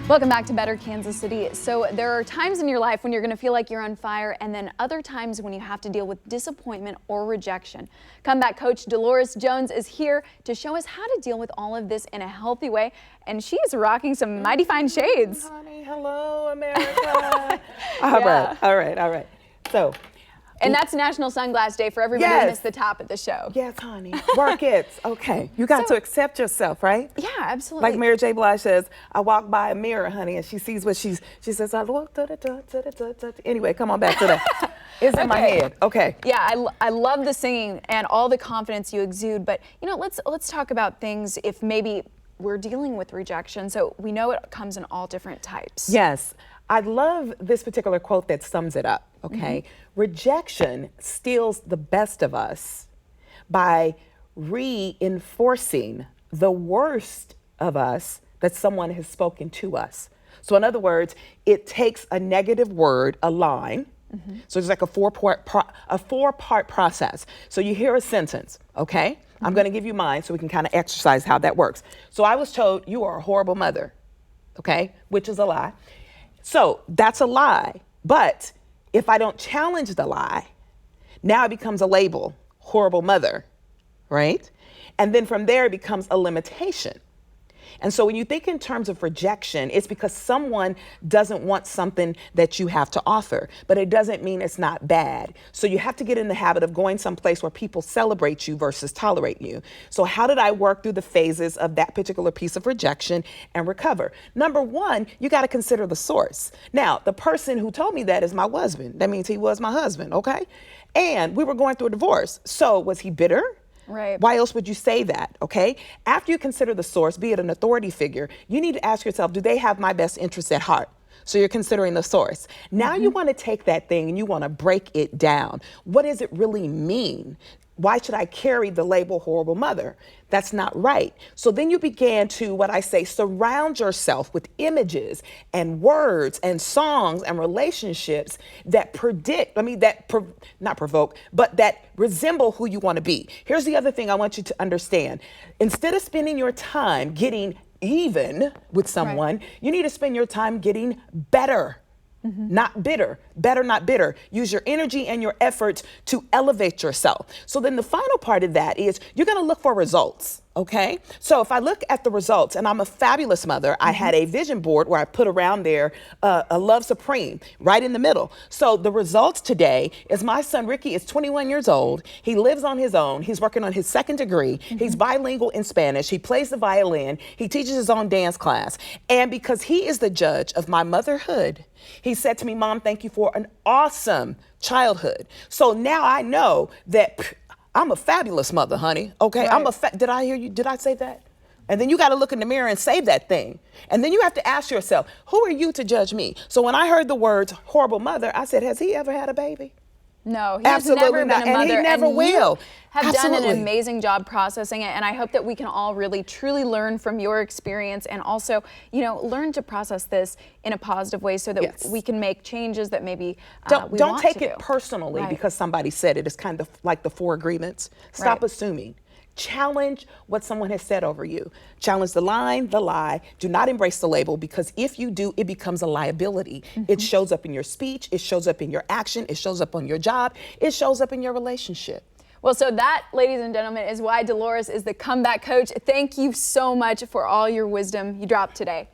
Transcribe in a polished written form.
Welcome back to Better Kansas City. So there are times in your life when you're going to feel like you're on fire, and then other times when you have to deal with disappointment or rejection. Comeback coach Delores Jones is here to show us how to deal with all of this in a healthy way, and she's rocking some mighty fine shades. Honey, hello, America. All right. So. And that's National Sunglass Day for everybody who missed the top of the show. Yes, honey. Work it. Okay. You got to accept yourself, right? Yeah, absolutely. Like Mary J. Blige says, I walk by a mirror, honey, and she sees what she says, I look, anyway, come on back to that. It's in my head. Okay. Yeah, I love the singing and all the confidence you exude, but you know, let's talk about things if maybe we're dealing with rejection. So we know it comes in all different types. Yes. I love this particular quote that sums it up, okay? Mm-hmm. Rejection steals the best of us by reinforcing the worst of us that someone has spoken to us. So in other words, it takes a negative word, a line, so it's like a four-part process. So you hear a sentence, okay? I'm gonna give you mine so we can kind of exercise how that works. So I was told, you are a horrible mother, okay? Which is a lie. So that's a lie, but if I don't challenge the lie, now it becomes a label, horrible mother, right? And then from there it becomes a limitation. And so when you think in terms of rejection, it's because someone doesn't want something that you have to offer, but it doesn't mean it's not bad. So you have to get in the habit of going someplace where people celebrate you versus tolerate you. So how did I work through the phases of that particular piece of rejection and recover? Number one, you got to consider the source. Now, the person who told me that is my husband. That means he was my husband, okay? And we were going through a divorce. So was he bitter? Right. Why else would you say that, okay? After you consider the source, be it an authority figure, you need to ask yourself, do they have my best interests at heart? So you're considering the source. Now you want to take that thing and you want to break it down. What does it really mean? Why should I carry the label horrible mother? That's not right. So then you began to, what I say, surround yourself with images and words and songs and relationships that not provoke, but that resemble who you want to be. Here's the other thing I want you to understand. Instead of spending your time getting even with someone, you need to spend your time getting better. Not bitter, better, not bitter. Use your energy and your efforts to elevate yourself. So then the final part of that is you're going to look for results. Okay. So if I look at the results, and I'm a fabulous mother, I had a vision board where I put around there a love supreme right in the middle. So the results today is my son Ricky is 21 years old. He lives on his own. He's working on his second degree. He's bilingual in Spanish. He plays the violin. He teaches his own dance class. And because he is the judge of my motherhood, he said to me, Mom, thank you for an awesome childhood. So now I know that I'm a fabulous mother, honey. Okay, right. Did I hear you? Did I say that? And then you got to look in the mirror and say that thing. And then you have to ask yourself, who are you to judge me? So when I heard the words horrible mother, I said, has he ever had a baby? No, he has never been a mother, and he never will. Have done an amazing job processing it, and I hope that we can all really truly learn from your experience, and also, you know, learn to process this in a positive way so that we can make changes that maybe don't take it personally because somebody said it. It's kind of like the 4 agreements. Stop assuming. Challenge what someone has said over you. Challenge the line, the lie. Do not embrace the label, because if you do, it becomes a liability. It shows up in your speech. It shows up in your action. It shows up on your job. It shows up in your relationship. Well, so that, ladies and gentlemen, is why Delores is the comeback coach. Thank you so much for all your wisdom you dropped today.